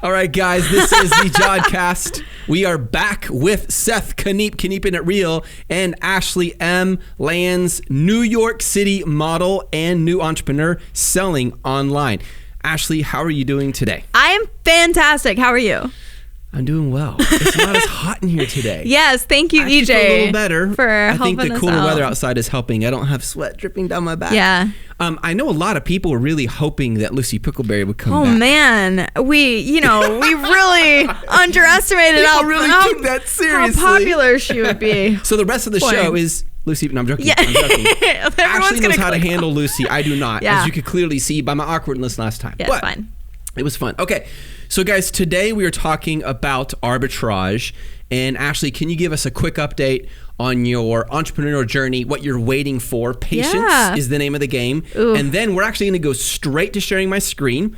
All right, guys, this is the JODCast. We are back with Seth Keeping It Real, and Ashley M. Lands, New York City model and new entrepreneur selling online. Ashley, how are you doing today? I am fantastic. How are you? I'm doing well. It's not as hot in here today. Yes, thank you, I EJ. feel a little better. For I think helping the us cooler out. weather outside is helping. I don't have sweat dripping down my back. Yeah. I know a lot of people were really hoping that Lucy Pickleberry would come back. Oh man, we really underestimated how took that seriously. how popular she would be. So the rest of the show is Lucy. No, I'm joking. Yeah. I'm joking. Ashley knows how to click handle Lucy. I do not, Yeah. as you could clearly see by my awkwardness last time. Yeah, But it's fine. it was fun. Okay, so guys, today we are talking about arbitrage. And Ashley, can you give us a quick update on your entrepreneurial journey, what you're waiting for? Patience is the name of the game. Ooh. And then we're actually going to go straight to sharing my screen.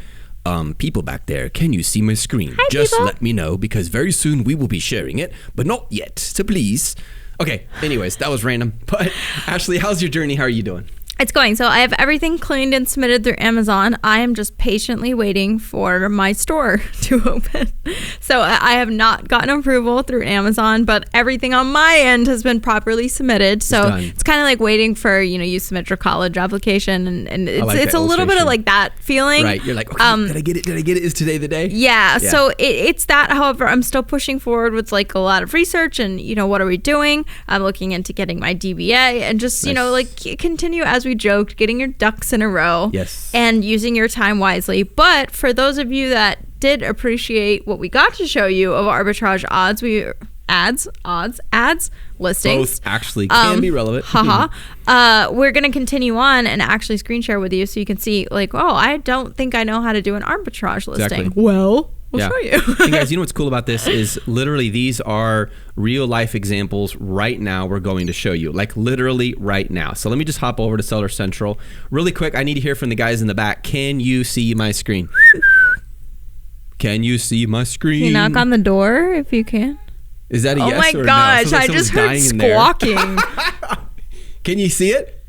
People back there, can you see my screen? Hi, Just people. let me know, because very soon we will be sharing it, but not yet, so please. Okay, anyways, that was random. But Ashley, how's your journey? How are you doing? It's going. So I have everything cleaned and submitted through Amazon. I am just patiently waiting for my store to open. So I have not gotten approval through Amazon, but everything on my end has been properly submitted. So it's kind of like waiting for, you submit your college application, and it's a little bit of like that feeling. Right. You're like, okay, did I get it? Did I get it? Is today the day? Yeah. So it's that. However, I'm still pushing forward with like a lot of research and, what are we doing? I'm looking into getting my DBA and just, continue, as we joked, getting your ducks in a row. Yes. And using your time wisely. But for those of you that did appreciate what we got to show you of arbitrage ads, listings. Both actually can be relevant. We're going to continue on and actually screen share with you so you can see like, oh, I don't think I know how to do an arbitrage listing. Exactly. Well, we'll show you. Hey guys, you know what's cool about this is literally these are real life examples right now we're going to show you, like literally right now. So let me just hop over to Seller Central really quick. I need to hear from the guys in the back. Can you see my screen? Can you see my screen? Can you knock on the door if you can? Is that a yes or no? Oh my gosh, Like I just heard squawking. squawking. Can you see it?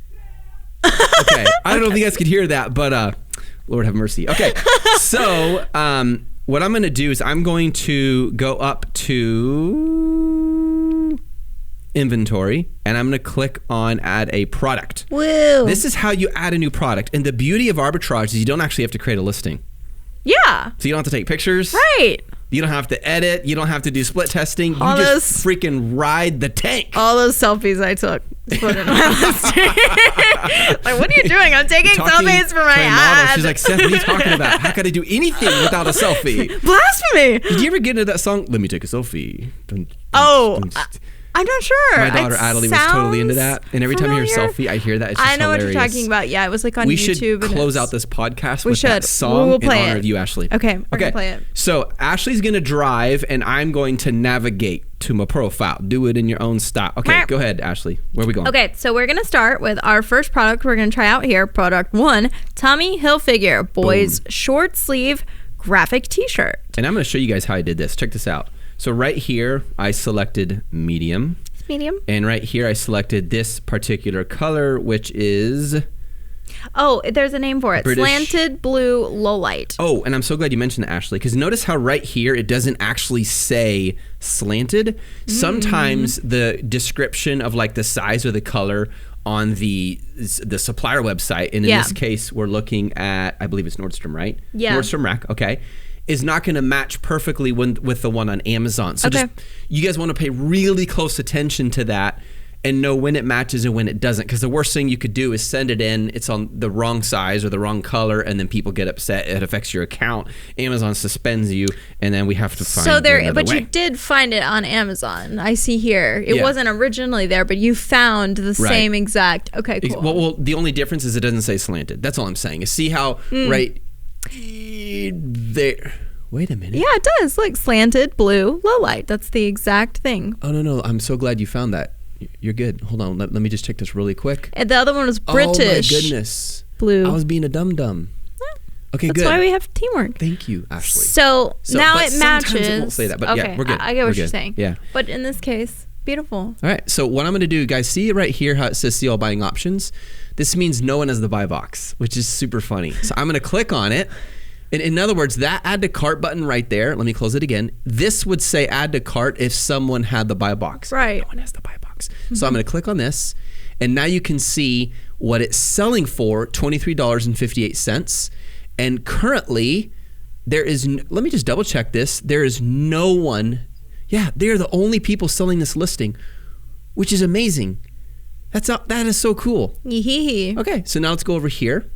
Okay. I don't know if you guys could hear that, but Lord have mercy. Okay. So what I'm going to do is I'm going to go up to inventory and I'm going to click on add a product. Woo. This is how you add a new product. And the beauty of arbitrage is you don't actually have to create a listing. Yeah. So you don't have to take pictures. Right. You don't have to edit. You don't have to do split testing. You All just freaking ride the tank. All those selfies I took. Put in my listing. Like, what are you doing? I'm taking selfies for my ad. She's like, Seth, what are you talking about? How could I do anything without a selfie? Blasphemy. Did you ever get into that song? Let me take a selfie. I'm not sure. My daughter Adelie was totally into that. And every time I hear selfie, I hear that. It's just I know hilarious. what you're talking about. Yeah, it was like on YouTube. We should close out this podcast with that song we'll in play honor it. of you, Ashley. Okay, we're going to play it. So Ashley's going to drive and I'm going to navigate to my profile. Do it in your own style. Okay, go ahead, Ashley. Where are we going? Okay, so we're going to start with our first product we're going to try out here. Product 1, Tommy Hilfiger Boys Short Sleeve Graphic T-Shirt. And I'm going to show you guys how I did this. Check this out. So right here, I selected medium. Medium. And right here, I selected this particular color, which is... Oh, there's a name for it. British. Slanted Blue Low Light. Oh, and I'm so glad you mentioned that, Ashley, because notice how right here it doesn't actually say slanted. Sometimes the description of like the size or the color on the supplier website, and in this case, we're looking at, I believe it's Nordstrom, right? Yeah. Nordstrom Rack, okay, is not going to match perfectly with the one on Amazon. So just, you guys want to pay really close attention to that and know when it matches and when it doesn't, because the worst thing you could do is send it in, it's on the wrong size or the wrong color, and then people get upset. It affects your account. Amazon suspends you, and then we have to find another way. You did find it on Amazon. I see here. It wasn't originally there, but you found the same exact. Okay, cool. Well, the only difference is it doesn't say slanted. That's all I'm saying. See how right there. Wait a minute. Yeah, it does. Look, slanted blue low light. That's the exact thing. Oh no! I'm so glad you found that. You're good. Hold on. Let me just check this really quick. And the other one was British. Oh my goodness. Blue. I was being a dum-dum. Okay, That's why we have teamwork. Thank you, Ashley. So now it matches. Sometimes it won't say that, but yeah, we're good. I get what you're saying. Yeah. But in this case, beautiful. All right. So what I'm going to do, guys, see right here how it says see all buying options? This means no one has the buy box, which is super funny. So I'm going to click on it. And in other words, that add to cart button right there, let me close it again. This would say add to cart if someone had the buy box. Right. No one has the buy box. So I'm going to click on this, and now you can see what it's selling for, $23.58. And currently, let me just double check this. There is no one. Yeah, they're the only people selling this listing, which is amazing. That is so cool. Okay, so now let's go over here.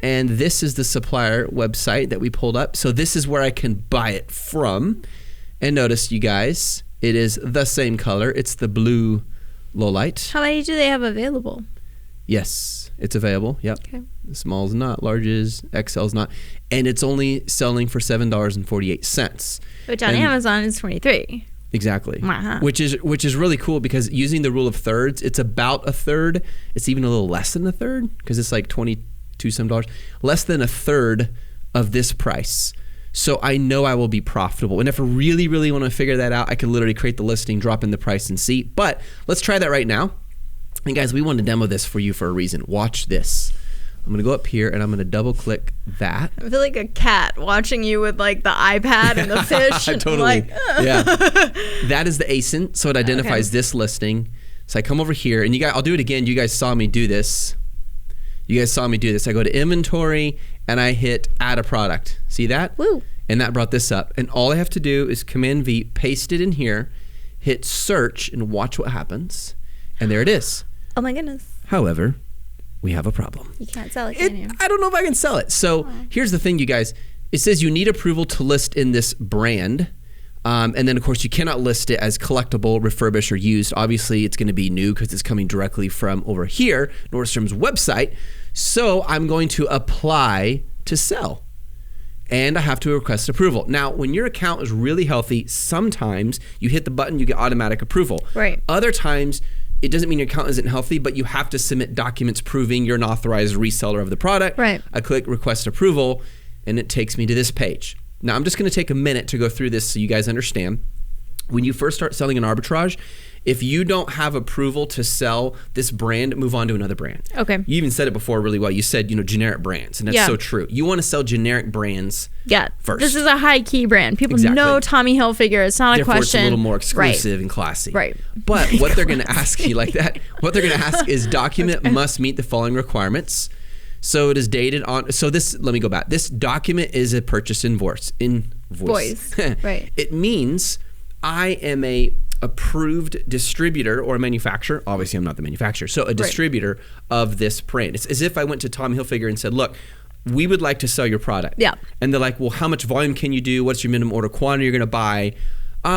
And this is the supplier website that we pulled up. So this is where I can buy it from. And notice, you guys, it is the same color. It's the blue Lowlight. How many do they have available? Yes, it's available. Yep. Okay. The small's not, large's, XL's not. And it's only selling for $7.48. Which on Amazon is $23. Exactly. Which is really cool because using the rule of thirds, it's about a third. It's even a little less than a third because it's like $22 some dollars. Less than a third of this price. So I know I will be profitable. And if I really, really want to figure that out, I can literally create the listing, drop in the price and see. But let's try that right now. And guys, we want to demo this for you for a reason. Watch this. I'm going to go up here and I'm going to double click that. I feel like a cat watching you with like the iPad and the fish. Totally. Like, yeah. That is the ASIN. So it identifies this listing. So I come over here and I'll do it again. You guys saw me do this. I go to inventory and I hit add a product. See that? Woo. And that brought this up. And all I have to do is Command V, paste it in here, hit search, and watch what happens. And there it is. Oh my goodness. However, we have a problem. You can't sell it, can you? I don't know if I can sell it. So here's the thing, you guys. It says you need approval to list in this brand. And then, of course, you cannot list it as collectible, refurbished, or used. Obviously, it's going to be new because it's coming directly from over here, Nordstrom's website. So I'm going to apply to sell. And I have to request approval. Now, when your account is really healthy, sometimes you hit the button, you get automatic approval. Right. Other times, it doesn't mean your account isn't healthy, but you have to submit documents proving you're an authorized reseller of the product. Right. I click request approval, and it takes me to this page. Now, I'm just going to take a minute to go through this so you guys understand. When you first start selling an arbitrage, if you don't have approval to sell this brand, move on to another brand. Okay. You even said it before really well. You said, generic brands, and that's so true. You want to sell generic brands first. This is a high key brand. People know Tommy Hilfiger. It's not Therefore, a question. It's a little more exclusive and classy. Right. But what they're going to ask you like that, what they're going to ask is document must meet the following requirements. So it is dated on, so this, let me go back. This document is a purchase invoice. Right. It means I am a approved distributor or a manufacturer. Obviously, I'm not the manufacturer. So a distributor of this brand. It's as if I went to Tommy Hilfiger and said, look, we would like to sell your product. Yeah. And they're like, well, how much volume can you do? What's your minimum order quantity you're going to buy?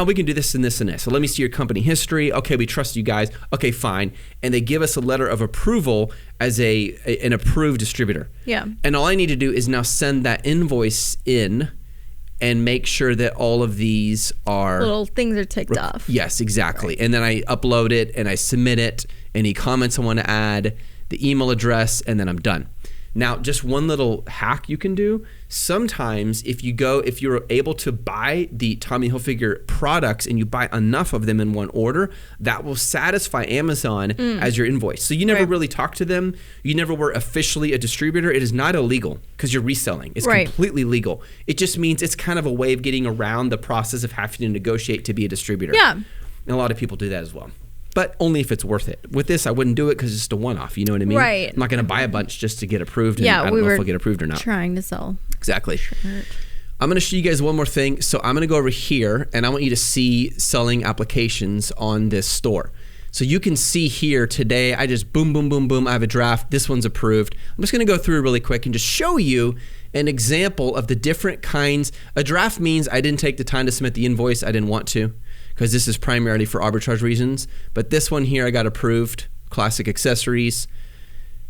We can do this and this and this. So let me see your company history. Okay, we trust you guys. Okay, fine. And they give us a letter of approval as an approved distributor. Yeah. And all I need to do is now send that invoice in and make sure that all of these are... little things are ticked off. Yes, exactly. Right. And then I upload it and I submit it. Any comments I want to add, the email address, and then I'm done. Now, just one little hack you can do. Sometimes if you're able to buy the Tommy Hilfiger products and you buy enough of them in one order, that will satisfy Amazon as your invoice. So you never really talk to them. You never were officially a distributor. It is not illegal because you're reselling. It's completely legal. It just means it's kind of a way of getting around the process of having to negotiate to be a distributor. Yeah. And a lot of people do that as well. But only if it's worth it. With this, I wouldn't do it because it's just a one-off. You know what I mean? Right. I'm not going to buy a bunch just to get approved. And I don't know if I'll get approved or not. Trying to sell. Exactly. I'm going to show you guys one more thing. So I'm going to go over here, and I want you to see selling applications on this store. So you can see here today, I just boom, boom, boom, boom. I have a draft. This one's approved. I'm just going to go through really quick and just show you an example of the different kinds. A draft means I didn't take the time to submit the invoice. I didn't want to, because this is primarily for arbitrage reasons. But this one here I got approved, classic accessories.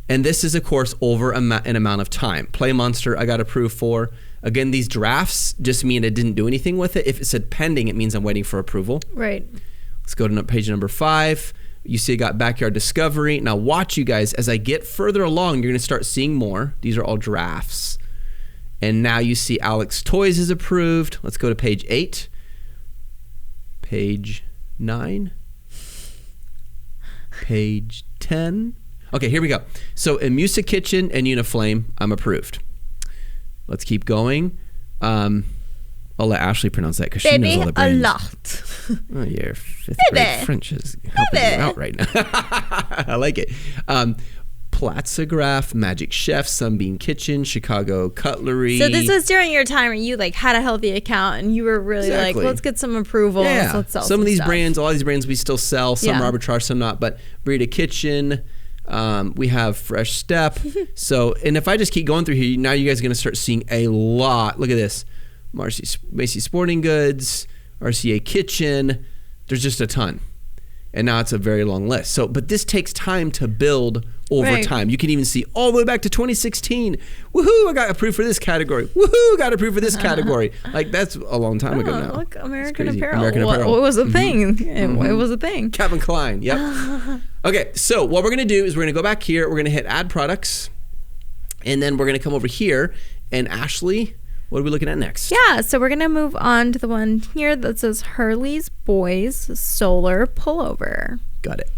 And this is, of course, over an amount of time. Play Monster I got approved for. Again, these drafts just mean I didn't do anything with it. If it said pending, it means I'm waiting for approval. Right. Let's go to page number 5. You see I got Backyard Discovery. Now watch, you guys, as I get further along, you're going to start seeing more. These are all drafts. And now you see Alex Toys is approved. Let's go to page 8. Page 9. Page 10. Okay, here we go. So in Music Kitchen and Uniflame, I'm approved. Let's keep going. I'll let Ashley pronounce that because she knows all the brands. A lot. Oh, your fifth grade French is helping you out right now. I like it. Platzograph, Magic Chef, Sunbeam Kitchen, Chicago Cutlery. So this was during your time where you like had a healthy account and you were really like, let's get some approvals. Yeah. Let's sell some of these stuff. brands, all these brands we still sell. Some are arbitrage, some not. But Burrito Kitchen, we have Fresh Step. So, and if I just keep going through here, now you guys are going to start seeing a lot. Look at this. Macy's Sporting Goods, RCA Kitchen. There's just a ton. And now it's a very long list. So, but this takes time to build over time. You can even see all the way back to 2016. Woohoo, I got approved for this category. Woohoo, got approved for this category. Like, that's a long time ago now. Look, American Apparel. What was a thing? It was a thing. Calvin Klein, yep. Okay, so what we're going to do is we're going to go back here. We're going to hit Add Products. And then we're going to come over here. And Ashley, what are we looking at next? Yeah, so we're going to move on to the one here that says Hurley's Boys Solar Pullover. Got it.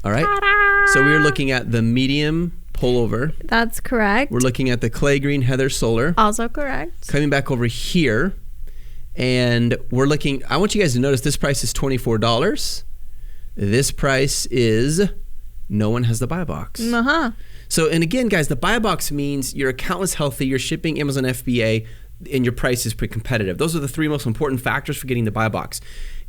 All right. Ta-da! So we're looking at the medium pullover. That's correct. We're looking at the clay green Heather Solar. Also correct. Coming back over here. And we're looking, I want you guys to notice this price is $24. This price is, no one has the buy box. Uh-huh. So, and again, guys, the buy box means your account is healthy, you're shipping Amazon FBA, and your price is pretty competitive. Those are the three most important factors for getting the buy box.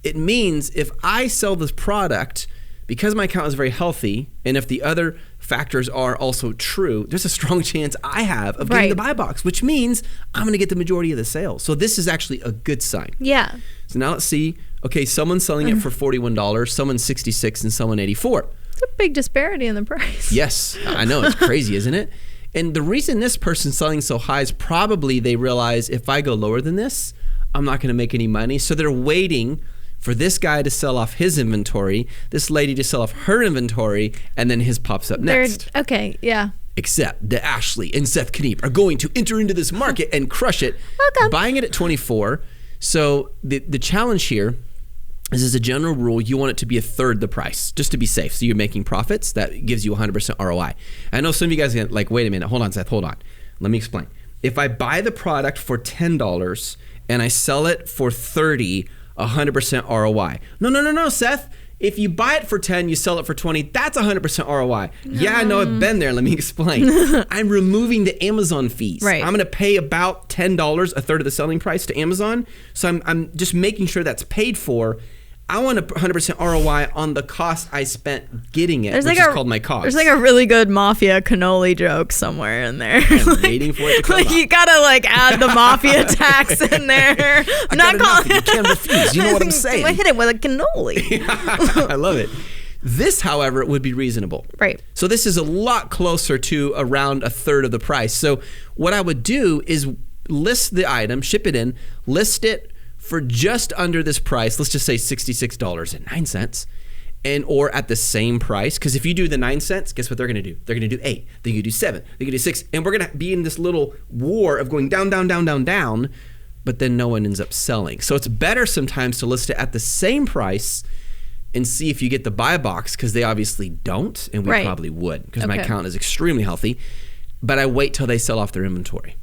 It means if I sell this product, because my account is very healthy, and if the other factors are also true, there's a strong chance I have of getting the buy box, which means I'm going to get the majority of the sales. So this is actually a good sign. Yeah. So now let's see. Okay, someone's selling it for $41, someone's $66, and someone $84. It's a big disparity in the price. Yes, I know. It's crazy, isn't it? And the reason this person's selling so high is probably they realize if I go lower than this, I'm not going to make any money. So they're waiting for this guy to sell off his inventory, this lady to sell off her inventory, and then his pops up next. Okay, yeah. Except that Ashley and Seth Kniep are going to enter into this market and crush it, buying it at 24. So the challenge here is, as a general rule, you want it to be a third the price, just to be safe. So you're making profits. That gives you 100% ROI. I know some of you guys are like, wait a minute, hold on, Seth, hold on. Let me explain. If I buy the product for $10 and I sell it for $30, 100% ROI. No, Seth. If you buy it for 10, you sell it for 20, that's 100% ROI. Yeah, I know, I've been there. Let me explain. I'm removing the Amazon fees. Right. I'm going to pay about $10, a third of the selling price to Amazon. So I'm just making sure that's paid for. I want a 100% ROI on the cost I spent getting it, which is called my cost. There's like a really good mafia cannoli joke somewhere in there. I'm waiting for it to come like up. You gotta add the mafia tax in there. I'm not calling it. You can't refuse. You know what I'm saying. I hit it with a cannoli. I love it. This, however, would be reasonable. Right. So this is a lot closer to around a third of the price. So what I would do is list the item, ship it in, list it for just under this price. Let's just say $66.09, and or at the same price. Because if you do the 9 cents, guess what they're going to do? They're going to do 8. They're going to do 7. They're going to do 6. And we're going to be in this little war of going down, down, down, down, down. But then no one ends up selling. So it's better sometimes to list it at the same price and see if you get the buy box, because they obviously don't, and we probably would, because my account is extremely healthy. But I wait till they sell off their inventory.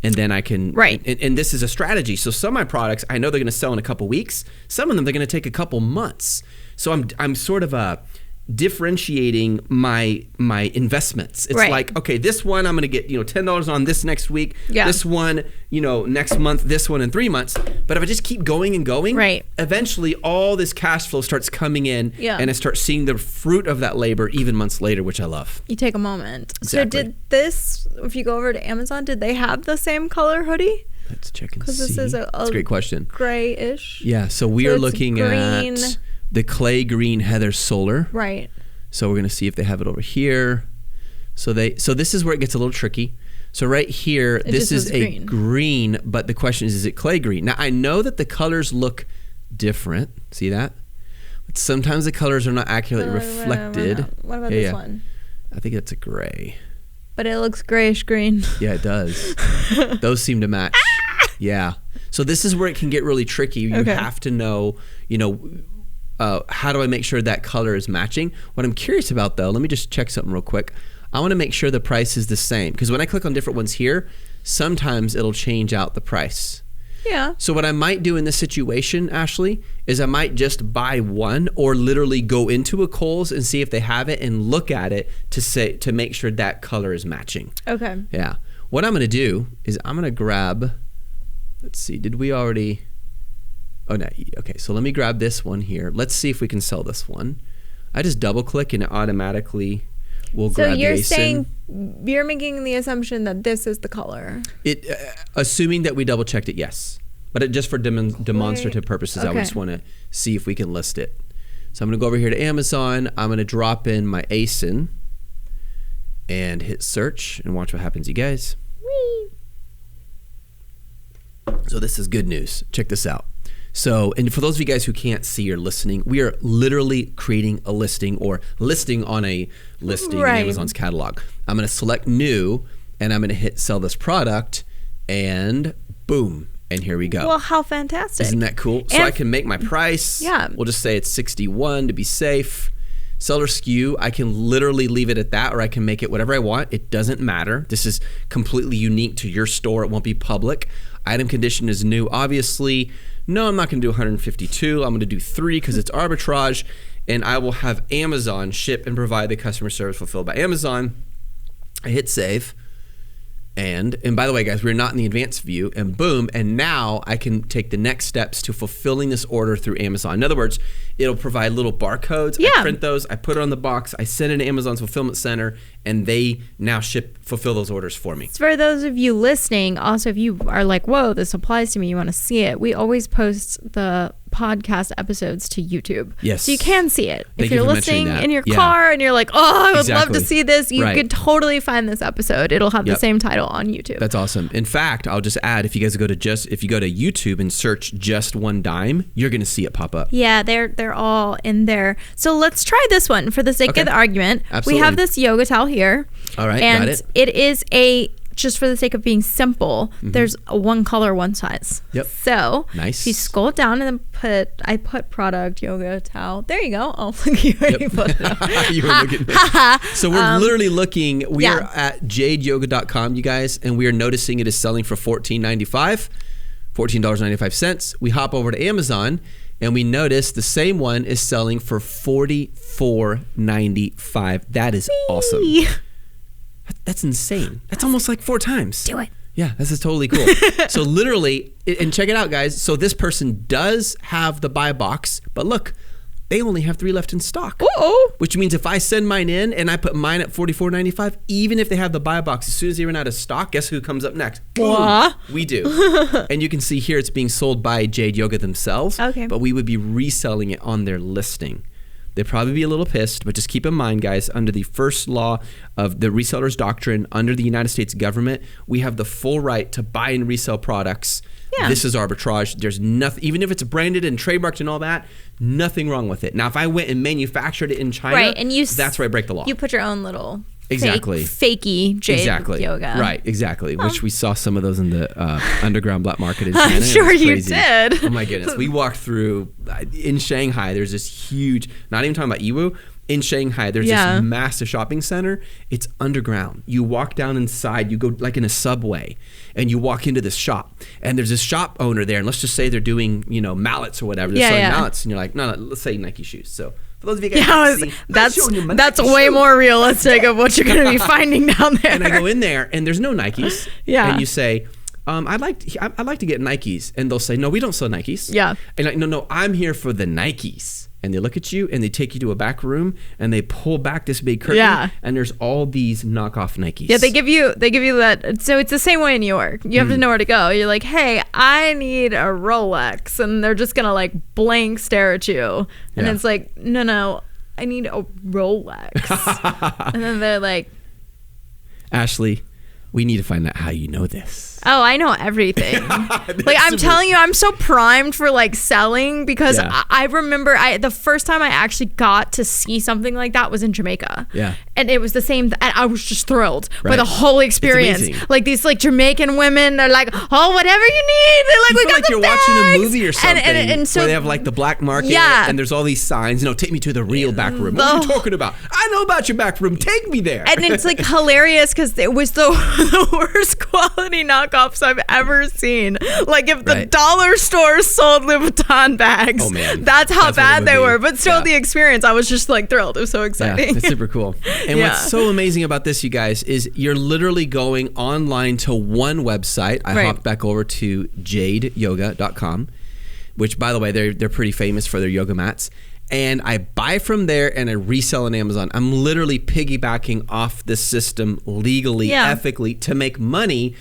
And then I can, and this is a strategy. So some of my products, I know they're going to sell in a couple weeks. Some of them, they're going to take a couple months. So I'm sort of differentiating my investments. It's like, okay, this one I'm going to get $10 on this next week. Yeah. This one, next month. This one in 3 months. But if I just keep going and going, eventually all this cash flow starts coming in, and I start seeing the fruit of that labor even months later, which I love. You take a moment. Exactly. So did this? If you go over to Amazon, did they have the same color hoodie? Let's check and see. Because this is That's a great question. Grayish. Yeah. So we are looking at the clay green Heather Solar. Right. So we're going to see if they have it over here. So this is where it gets a little tricky. So right here, this is a green, but the question is it clay green? Now I know that the colors look different. See that? But sometimes the colors are not accurately reflected. What about this one? I think that's a gray. But it looks grayish green. Yeah, it does. Those seem to match. Yeah. So this is where it can get really tricky. You have to know, how do I make sure that color is matching? What I'm curious about, though, let me just check something real quick. I want to make sure the price is the same, because when I click on different ones here, sometimes it'll change out the price. Yeah. So what I might do in this situation, Ashley, is I might just buy one or literally go into a Kohl's and see if they have it and look at it to make sure that color is matching. Okay. Yeah. What I'm going to do is I'm going to grab, let's see, did we already, oh no, okay, so let me grab this one here. Let's see if we can sell this one. I just double click and it automatically will grab the ASIN. So you're saying, you're making the assumption that this is the color. Assuming that we double checked it, yes. But just for demonstrative purposes, okay. I just want to see if we can list it. So I'm going to go over here to Amazon. I'm going to drop in my ASIN and hit search and watch what happens, you guys. Whee! So this is good news. Check this out. So, and for those of you guys who can't see or listening, we are literally creating a listing or listing on a listing in Amazon's catalog. I'm going to select new and I'm going to hit sell this product and boom. And here we go. Well, how fantastic. Isn't that cool? So I can make my price. Yeah. We'll just say it's 61 to be safe. Seller SKU, I can literally leave it at that or I can make it whatever I want. It doesn't matter. This is completely unique to your store. It won't be public. Item condition is new. Obviously, no, I'm not going to do 152. I'm going to do 3 because it's arbitrage. And I will have Amazon ship and provide the customer service fulfilled by Amazon. I hit save. And by the way, guys, we're not in the advanced view, and boom, and now I can take the next steps to fulfilling this order through Amazon. In other words, it'll provide little barcodes. Yeah. I print those, I put it on the box, I send it to Amazon's fulfillment center, and they now fulfill those orders for me. For those of you listening, also if you are like, whoa, this applies to me, you want to see it, we always post the podcast episodes to YouTube. Yes. So you can see it. Thank if you're you for listening mentioning that. in your car and you're like, oh, I would love to see this, you Right. could totally find this episode. It'll have the same title on YouTube. That's awesome. In fact, I'll just add, if you guys go to YouTube and search Just One Dime, you're going to see it pop up. Yeah, they're all in there. So let's try this one for the sake of the argument. Absolutely. We have this yoga towel here. All right, and got it. It is just for the sake of being simple, there's a one color, one size. Yep. So nice. If you scroll down and then I put product, yoga towel. There you go. Oh, look, you already put it up. You were looking at So we're literally looking, we are at JODCast.com, you guys, and we are noticing it is selling for $14.95. We hop over to Amazon and we notice the same one is selling for $44.95. That is awesome. That's insane. That's almost like 4 times. Do it. Yeah, this is totally cool. So literally, and check it out, guys. So this person does have the buy box, but look, they only have 3 left in stock. Uh-oh. Which means if I send mine in and I put mine at $44.95, even if they have the buy box, as soon as they run out of stock, guess who comes up next? Boom, we do. And you can see here it's being sold by Jade Yoga themselves. Okay. But we would be reselling it on their listing. They'd probably be a little pissed, but just keep in mind, guys, under the first law of the reseller's doctrine, under the United States government, we have the full right to buy and resell products. Yeah. This is arbitrage. There's nothing, even if it's branded and trademarked and all that, nothing wrong with it. Now, if I went and manufactured it in China, right, and that's where I break the law. You put your own little fakey Jade Yoga. Right, exactly. Which we saw some of those in the underground black market in China. I'm sure you did. Oh my goodness. We walked through, in Shanghai, there's this huge, not even talking about Yiwu, in Shanghai, there's this massive shopping center. It's underground. You walk down inside, you go like in a subway, and you walk into this shop. And there's this shop owner there, and let's just say they're doing, mallets or whatever. They're selling mallets, and you're like, no, let's say Nike shoes. So for those of you guys that's way more realistic of what you're going to be finding down there. And I go in there, and there's no Nikes. Yeah. And you say, I'd like to get Nikes. And they'll say, no, we don't sell Nikes. Yeah. And like, no, I'm here for the Nikes. And they look at you and they take you to a back room and they pull back this big curtain and there's all these knockoff Nikes. Yeah, they give you that. So it's the same way in New York. You have to know where to go. You're like, hey, I need a Rolex, and they're just gonna like blank stare at you, and it's like, no, I need a Rolex. And then they're like, Ashley, we need to find out how you know this. Oh, I know everything. Like, I'm telling you, I'm so primed for like selling because I remember the first time I actually got to see something like that was in Jamaica. Yeah. And it was the same. And I was just thrilled by the whole experience. Like these like Jamaican women, they're like, oh, whatever you need. They're like, you we feel got like the you're bags. watching a movie or something and so where they have like the black market and there's all these signs, take me to the real back room. What are you talking about? I know about your back room. Take me there. And it's like hilarious because it was the worst quality knockoffs I've ever seen. Like if the dollar store sold Louboutin bags, oh man, that's how bad they were. But still, the experience, I was just like thrilled. It was so exciting. Yeah, it's super cool. And what's so amazing about this, you guys, is you're literally going online to one website. I hopped back over to JODCast.com, which, by the way, they're pretty famous for their yoga mats. And I buy from there and I resell on Amazon. I'm literally piggybacking off the system legally, ethically to make money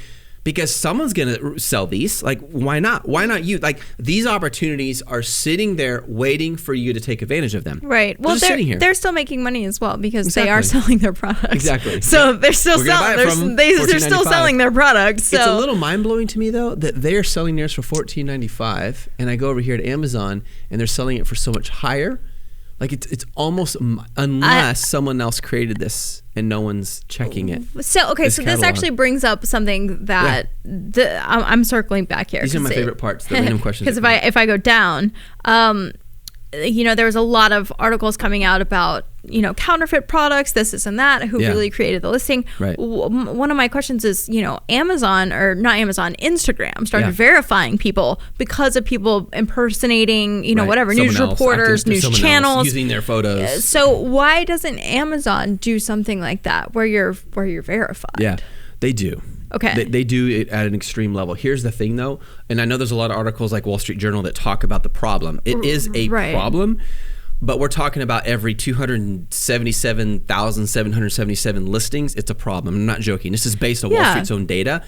because someone's going to sell these. Like, why not? Why not you? Like, these opportunities are sitting there waiting for you to take advantage of them. Right. Well, they're still making money as well because they are selling their products. Exactly. So they're still selling. They're still selling their products. So. It's a little mind-blowing to me, though, that they're selling theirs for $14.95 and I go over here to Amazon and they're selling it for so much higher. Like it's almost unless someone else created this and no one's checking it. So this actually brings up something that I'm circling back here. These are my favorite parts, the random questions. Because if I go down, there was a lot of articles coming out about counterfeit products, this and that, who really created the listing. Right. One of my questions is, Amazon, or not Amazon, Instagram started verifying people because of people impersonating, whatever, someone news reporters, news channels, using their photos. So why doesn't Amazon do something like that where you're verified? Yeah, they do. Okay. They do it at an extreme level. Here's the thing, though, and I know there's a lot of articles like Wall Street Journal that talk about the problem. It is a problem, but we're talking about every 277,777 listings. It's a problem. I'm not joking. This is based on Wall Street's own data.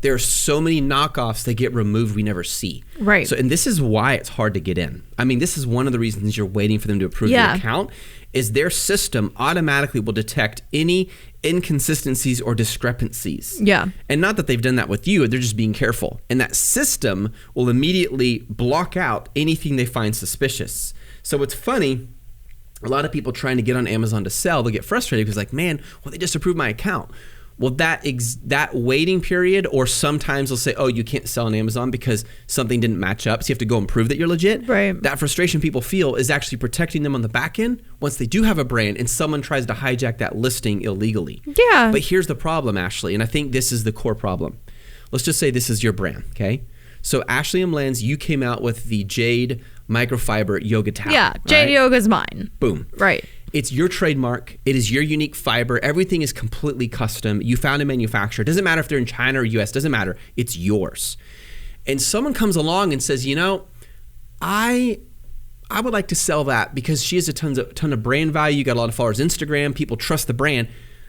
There are so many knockoffs that get removed we never see. Right. So, and this is why it's hard to get in. I mean, this is one of the reasons you're waiting for them to approve your account, is their system automatically will detect any inconsistencies or discrepancies. Yeah. And not that they've done that with you, they're just being careful. And that system will immediately block out anything they find suspicious. So it's funny, a lot of people trying to get on Amazon to sell, they'll get frustrated because they just approved my account. Well, that waiting period, or sometimes they'll say, oh, you can't sell on Amazon because something didn't match up, so you have to go and prove that you're legit. Right. That frustration people feel is actually protecting them on the back end once they do have a brand and someone tries to hijack that listing illegally. Yeah. But here's the problem, Ashley, and I think this is the core problem. Let's just say this is your brand, okay? So Ashley M. Lenz, you came out with the Jade microfiber yoga towel. Yeah, Jade Yoga's mine. Boom. Right. It's your trademark. It is your unique fiber. Everything is completely custom. You found a manufacturer. It doesn't matter if they're in China or US. Doesn't matter. It's yours. And someone comes along and says, I would like to sell that because she has a ton of brand value. You got a lot of followers on Instagram. People trust the brand.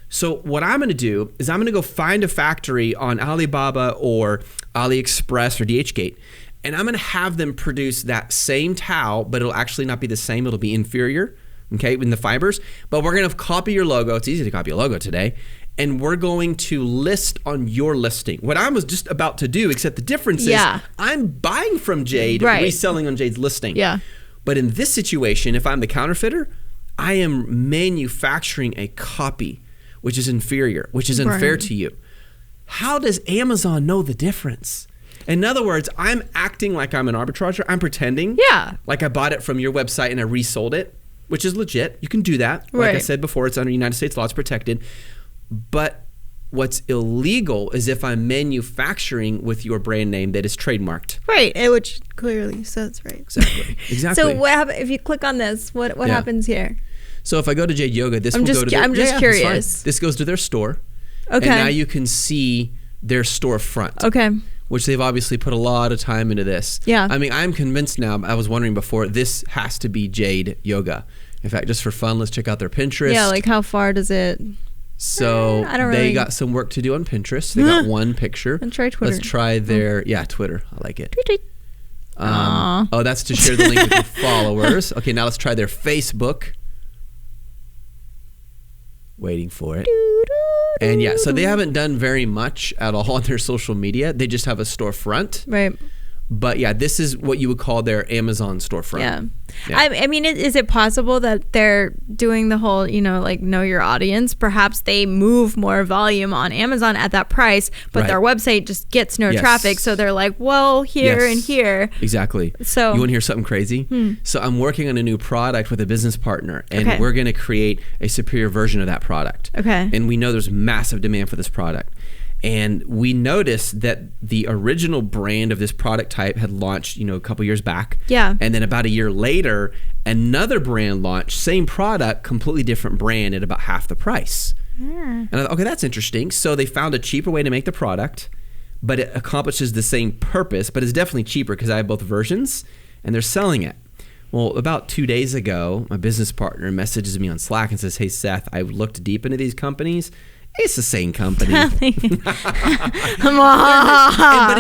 So what I'm going to do is I'm going to go find a factory on Alibaba or AliExpress or DHgate, and I'm going to have them produce that same towel, but it'll actually not be the same. It'll be inferior. Okay, in the fibers, but we're going to copy your logo. It's easy to copy a logo today. And we're going to list on your listing. What I was just about to do, except the difference is I'm buying from Jade, reselling on Jade's listing. Yeah. But in this situation, if I'm the counterfeiter, I am manufacturing a copy, which is inferior, which is unfair to you. How does Amazon know the difference? In other words, I'm acting like I'm an arbitrager. I'm pretending like I bought it from your website and I resold it, which is legit. You can do that. Like I said before, it's under United States law, it's protected. But what's illegal is if I'm manufacturing with your brand name that is trademarked. Right, which clearly says Exactly. So what happens if you click on this? What happens here? So if I go to Jade Yoga, this will go to their, I'm just curious. This goes to their store. Okay. And now you can see their storefront. Okay. Which they've obviously put a lot of time into this. Yeah. I mean, I'm convinced now, I was wondering before, this has to be Jade Yoga. In fact, just for fun, let's check out their Pinterest. Yeah, like how far does it... So they got some work to do on Pinterest. They got one picture. And try Twitter. Let's try their, Twitter. I like it. Tweet. That's to share the link with your followers. Okay, now let's try their Facebook. Waiting for it. And yeah, so they haven't done very much at all on their social media. They just have a storefront. Right. But yeah, this is what you would call their Amazon storefront. Yeah. I mean, is it possible that they're doing the whole, like know your audience? Perhaps they move more volume on Amazon at that price, but their website just gets no traffic. So they're like, well, here and here. Exactly. So you want to hear something crazy? So I'm working on a new product with a business partner, and we're going to create a superior version of that product. Okay. And we know there's massive demand for this product. And we noticed that the original brand of this product type had launched, a couple years back. Yeah. And then about a year later, another brand launched, same product, completely different brand at about half the price. And I thought, okay, that's interesting. So they found a cheaper way to make the product, but it accomplishes the same purpose, but it's definitely cheaper because I have both versions and they're selling it. Well, about 2 days ago, my business partner messages me on Slack and says, hey, Seth, I looked deep into these companies. It's the same company. But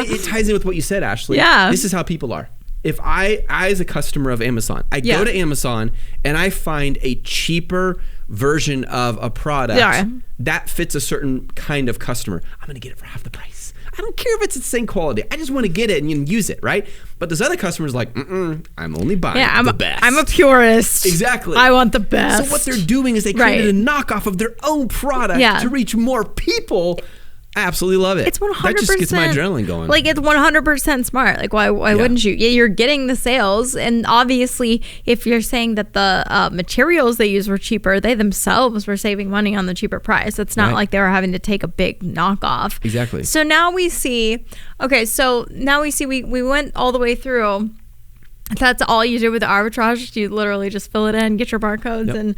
it ties in with what you said, Ashley. Yeah. This is how people are. If I as a customer of Amazon, I go to Amazon and I find a cheaper version of a product that fits a certain kind of customer, I'm going to get it for half the price. I don't care if it's the same quality. I just want to get it and use it, right? But there's other customers like, I'm only buying the best. I'm a purist. Exactly. I want the best. So what they're doing is they created a knockoff of their own product to reach more people. I absolutely love it. It's 100%. That just gets my adrenaline going. Like, it's 100% smart. Like, why wouldn't you? Yeah, you're getting the sales. And obviously, if you're saying that the materials they use were cheaper, they themselves were saving money on the cheaper price. It's not like they were having to take a big knockoff. Exactly. So now we see, we went all the way through. That's all you do with the arbitrage. You literally just fill it in, get your barcodes, and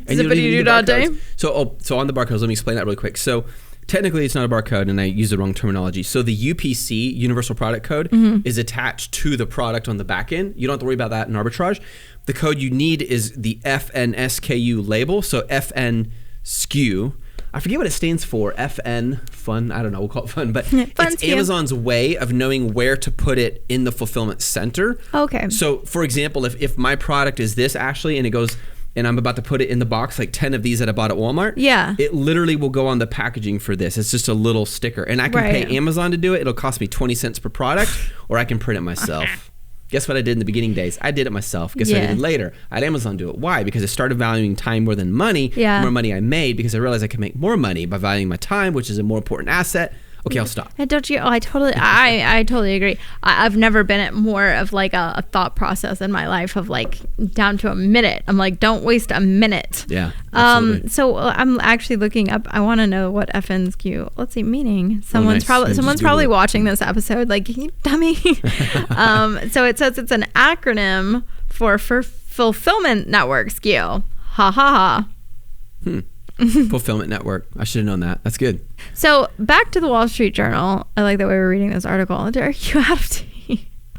zippity-doo-dah-day. So on the barcodes, let me explain that really quick. So technically, it's not a barcode, and I use the wrong terminology. So the UPC, Universal Product Code, is attached to the product on the back end. You don't have to worry about that in arbitrage. The code you need is the FNSKU label. So FN SKU. I forget what it stands for. FN, fun. I don't know. We'll call it fun. But it's Amazon's way of knowing where to put it in the fulfillment center. Okay. So, for example, if my product is this, Ashley, and it goes... and I'm about to put it in the box, like 10 of these that I bought at Walmart. Yeah. It literally will go on the packaging for this. It's just a little sticker. And I can pay Amazon to do it. It'll cost me 20 cents per product, or I can print it myself. Guess what I did in the beginning days? I did it myself. Guess what I did later? I had Amazon do it. Why? Because I started valuing time more than money. The more money I made, because I realized I could make more money by valuing my time, which is a more important asset. Okay, I'll stop. And don't you? Oh, I totally agree. I've never been at more of like a thought process in my life of like down to a minute. I'm like, don't waste a minute. Yeah. Absolutely. So I'm actually looking up. I want to know what FNSKU. Let's see, meaning someone's probably watching this episode. Like, you dummy. So it says it's an acronym for fulfillment network SKU. Ha ha ha. Fulfillment network. I should have known that. That's good. So back to the Wall Street Journal. I like that we were reading this article. Derek, you have to.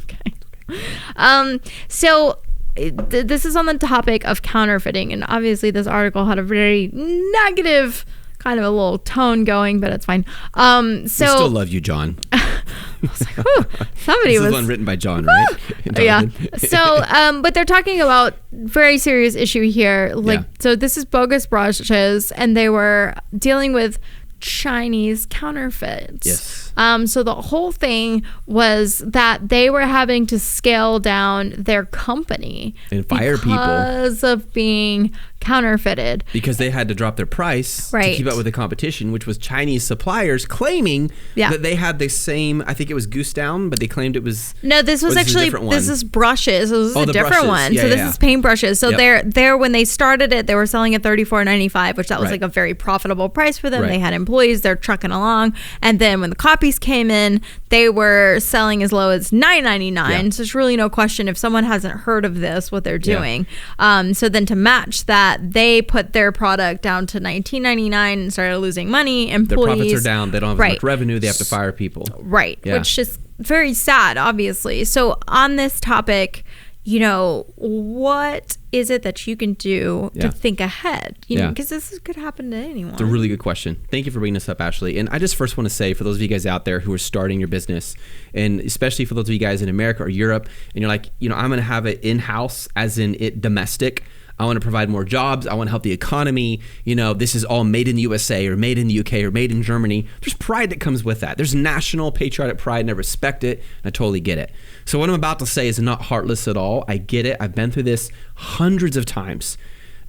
Okay. So this is on the topic of counterfeiting, and obviously this article had a very negative kind of a little tone going, but it's fine. We still love you, John. I was like, whew, somebody this is one written by John, right? Yeah. So, but they're talking about very serious issue here. So this is bogus brushes, and they were dealing with Chinese counterfeits. Yes. So the whole thing was that they were having to scale down their company and fire people because of being counterfeited, because they had to drop their price to keep up with the competition, which was Chinese suppliers claiming that they had the same, I think it was Goose Down, but they claimed it was this was actually this is brushes. This is a different brushes. one. So this is paintbrushes. So they're when they started it, they were selling at $34.95, which that was like a very profitable price for them. They had employees, they're trucking along, and then when the copies came in, they were selling as low as $9.99. So there's really no question if someone hasn't heard of this, what they're doing. So then to match that, they put their product down to $19.99 and started losing money. Employees, their profits are down. They don't have much revenue. They have to fire people. Which is very sad, obviously. So on this topic, what is it that you can do to think ahead? Because this could happen to anyone. It's a really good question. Thank you for bringing this up, Ashley. And I just first want to say, for those of you guys out there who are starting your business, and especially for those of you guys in America or Europe, and you're like, I'm going to have it in-house, as in it domestic. I want to provide more jobs. I want to help the economy. This is all made in the USA or made in the UK or made in Germany. There's pride that comes with that. There's national patriotic pride, and I respect it, and I totally get it. So what I'm about to say is not heartless at all. I get it. I've been through this hundreds of times.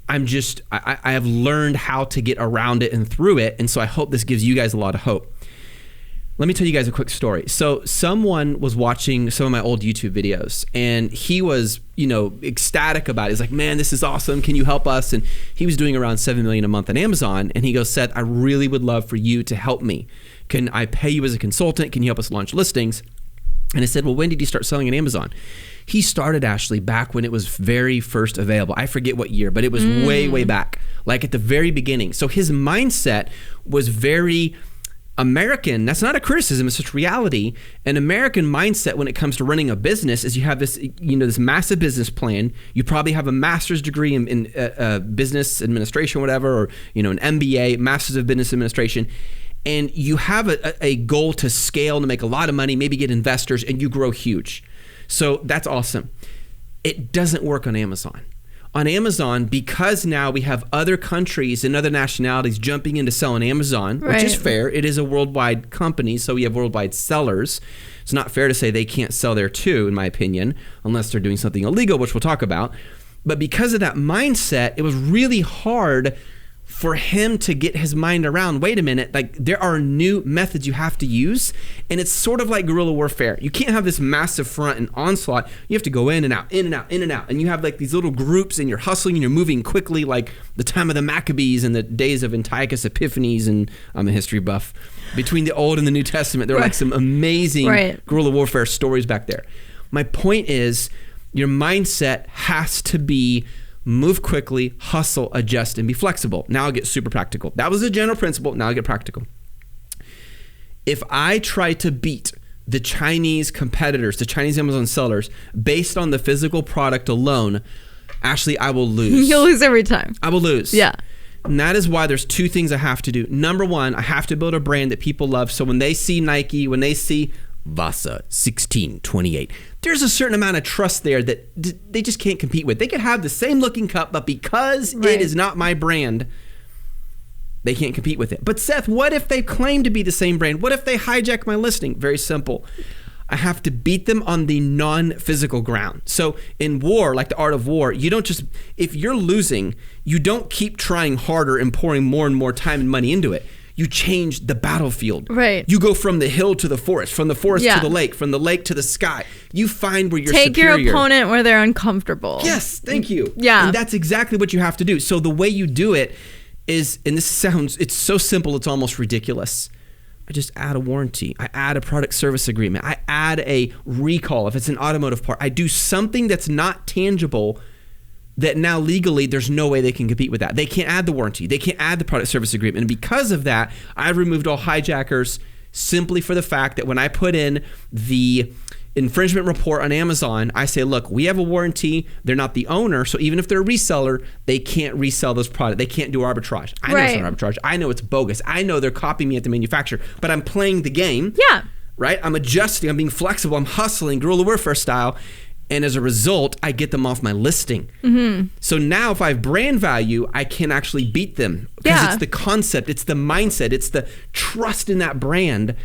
I have learned how to get around it and through it, and so I hope this gives you guys a lot of hope. Let me tell you guys a quick story. So someone was watching some of my old YouTube videos, and he was, ecstatic about it. He's like, man, this is awesome. Can you help us? And he was doing around $7 million a month on Amazon. And he goes, Seth, I really would love for you to help me. Can I pay you as a consultant? Can you help us launch listings? And I said, well, when did you start selling on Amazon? He started, Ashley, back when it was very first available. I forget what year, but it was way, way back, like at the very beginning. So his mindset was very American. That's not a criticism, it's just reality. An American mindset when it comes to running a business is you have this, this massive business plan. You probably have a master's degree in business administration, whatever, or, an MBA, Master's of Business Administration. And you have a goal to scale, to make a lot of money, maybe get investors, and you grow huge. So that's awesome. It doesn't work on Amazon. On Amazon, because now we have other countries and other nationalities jumping in to sell on Amazon, which is fair. It is a worldwide company, so we have worldwide sellers. It's not fair to say they can't sell there too, in my opinion, unless they're doing something illegal, which we'll talk about. But because of that mindset, it was really hard for him to get his mind around, wait a minute, like there are new methods you have to use, and it's sort of like guerrilla warfare. You can't have this massive front and onslaught. You have to go in and out, in and out, in and out, and you have like these little groups, and you're hustling and you're moving quickly, like the time of the Maccabees and the days of Antiochus Epiphanes, and I'm a history buff. Between the Old and the New Testament, there are like some amazing guerrilla warfare stories back there. My point is, your mindset has to be move quickly, hustle, adjust, and be flexible. Now I'll get super practical. That was a general principle. Now I'll get practical. If I try to beat the Chinese competitors, the Chinese Amazon sellers, based on the physical product alone, Ashley, I will lose. You'll lose every time. I will lose. Yeah. And that is why there's two things I have to do. Number one, I have to build a brand that people love. So when they see Nike, when they see Vasa 1628, there's a certain amount of trust there that they just can't compete with. They could have the same looking cup, but because it is not my brand, they can't compete with it. But Seth, what if they claim to be the same brand? What if they hijack my listing? Very simple. I have to beat them on the non-physical ground. So in war, like the art of war, you don't just, if you're losing, you don't keep trying harder and pouring more and more time and money into it. You change the battlefield. Right. You go from the hill to the forest, from the forest to the lake, from the lake to the sky. You find where you're superior. Take your opponent where they're uncomfortable. Yes, thank you. Yeah. And that's exactly what you have to do. So the way you do it is, and this sounds, it's so simple, it's almost ridiculous. I just add a warranty. I add a product service agreement. I add a recall if it's an automotive part. I do something that's not tangible that now legally there's no way they can compete with that. They can't add the warranty. They can't add the product service agreement. And because of that, I've removed all hijackers simply for the fact that when I put in the infringement report on Amazon, I say, look, we have a warranty. They're not the owner. So even if they're a reseller, they can't resell those products. They can't do arbitrage. I know it's not arbitrage. I know it's bogus. I know they're copying me at the manufacturer, but I'm playing the game. Yeah. Right? I'm adjusting. I'm being flexible. I'm hustling, guerrilla warfare style. And as a result, I get them off my listing. Mm-hmm. So now if I have brand value, I can actually beat them. Because it's the concept, it's the mindset, it's the trust in that brand.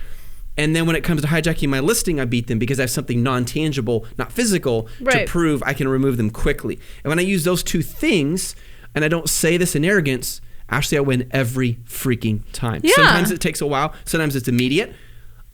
And then when it comes to hijacking my listing, I beat them because I have something non-tangible, not physical, to prove I can remove them quickly. And when I use those two things, and I don't say this in arrogance, actually I win every freaking time. Yeah. Sometimes it takes a while, sometimes it's immediate.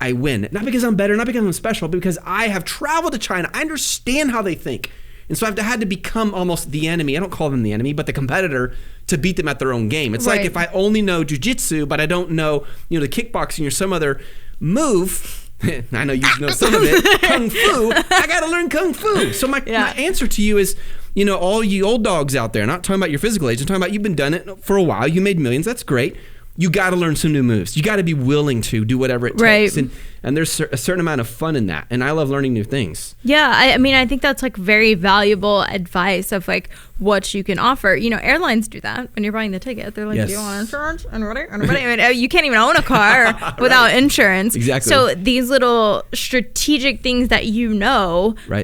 I win. Not because I'm better, not because I'm special, but because I have traveled to China. I understand how they think. And so I've had to become almost the enemy. I don't call them the enemy, but the competitor to beat them at their own game. It's like if I only know jiu-jitsu, but I don't know, the kickboxing or some other move. I know you know some of it. Kung Fu. I got to learn Kung Fu. So my answer to you is, all you old dogs out there, not talking about your physical age, I'm talking about you've been done it for a while. You made millions. That's great. you got to learn some new moves. You got to be willing to do whatever it takes. Right. And there's a certain amount of fun in that. And I love learning new things. Yeah, I mean, I think that's like very valuable advice of like what you can offer. You know, airlines do that when you're buying the ticket. They're like, Yes. do you want insurance? Anybody? I mean, you can't even own a car without insurance. Exactly. So these little strategic things that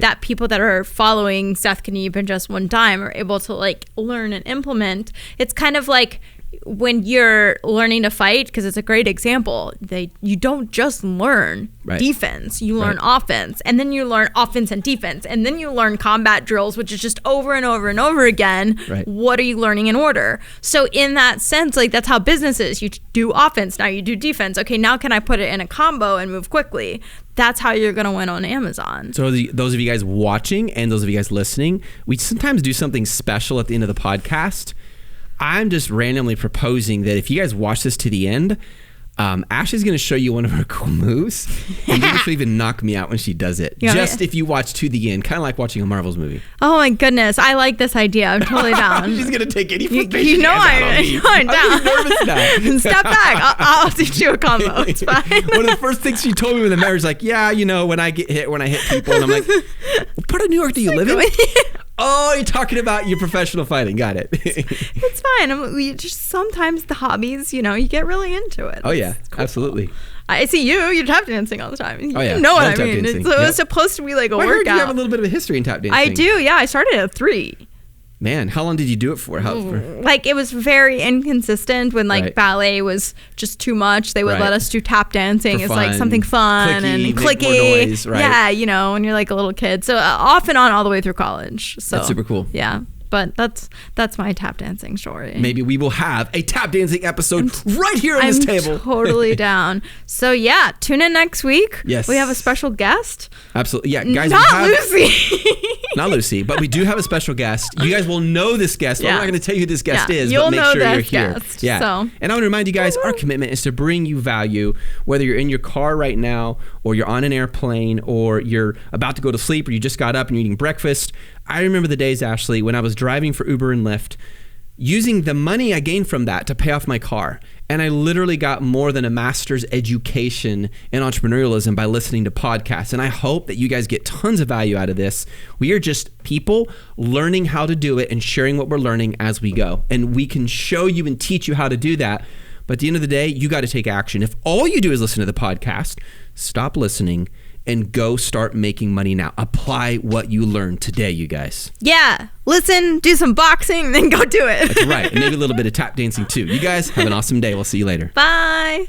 that people that are following Seth Kniep in just one time are able to like learn and implement. It's kind of like when you're learning to fight, because it's a great example, you don't just learn defense, you learn offense, and then you learn offense and defense, and then you learn combat drills, which is just over and over and over again. What are you learning in order? So in that sense, like that's how business is. You do offense, now you do defense. Okay, now can I put it in a combo and move quickly? That's how you're going to win on Amazon. So those of you guys watching and those of you guys listening, we sometimes do something special at the end of the podcast. I'm just randomly proposing that if you guys watch this to the end, Ashley's going to show you one of her cool moves. And she'll even knock me out when she does it. If you watch to the end, kind of like watching a Marvel's movie. Oh my goodness. I like this idea. I'm totally down. She's going to take any frustration. You know I'm down. I'm nervous now. Step back. I'll teach you a combo. It's fine. One of the first things she told me when the marriage, like, yeah, you know, when I hit people, and I'm like, what part of New York do you live in? Oh, you're talking about your professional fighting. Got it. It's fine. We just sometimes the hobbies, you know, you get really into it. Oh, yeah. Cool. Absolutely. I see you're tap dancing all the time. Oh, yeah. You know what I mean. Dancing. It's supposed to be like a workout. I heard you have a little bit of a history in tap dancing. I do. Yeah. I started at 3. Man, how long did you do it for? Like it was very inconsistent when like ballet was just too much. They would let us do tap dancing. It's like something fun and clicky. Noise, Yeah, you know, when you're like a little kid. So off and on all the way through college. So that's super cool. Yeah. But that's my tap dancing story. Maybe we will have a tap dancing episode right here on this table. I'm totally down. So yeah, tune in next week. Yes. We have a special guest. Absolutely. Yeah, guys. Lucy. Not Lucy, but we do have a special guest. You guys will know this guest. I'm not going to tell you who this guest is, You'll but make know sure you're here. Guest, yeah. So. And I want to remind you guys, our commitment is to bring you value, whether you're in your car right now, or you're on an airplane, or you're about to go to sleep, or you just got up and you're eating breakfast. I remember the days, Ashley, when I was driving for Uber and Lyft, using the money I gained from that to pay off my car. And I literally got more than a master's education in entrepreneurialism by listening to podcasts. And I hope that you guys get tons of value out of this. We are just people learning how to do it and sharing what we're learning as we go. And we can show you and teach you how to do that. But at the end of the day, you got to take action. If all you do is listen to the podcast, stop listening and go start making money now. Apply what you learned today, you guys. Yeah. Listen, do some boxing, then go do it. That's right. And maybe a little bit of tap dancing too. You guys have an awesome day. We'll see you later. Bye.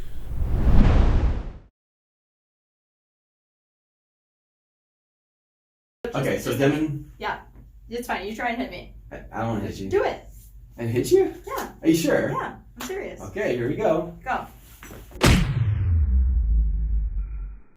Okay, so Devin. Yeah. It's fine. You try and hit me. I don't want to hit you. Do it. And hit you? Yeah. Are you sure? Yeah. I'm serious. Okay, here we go. Go.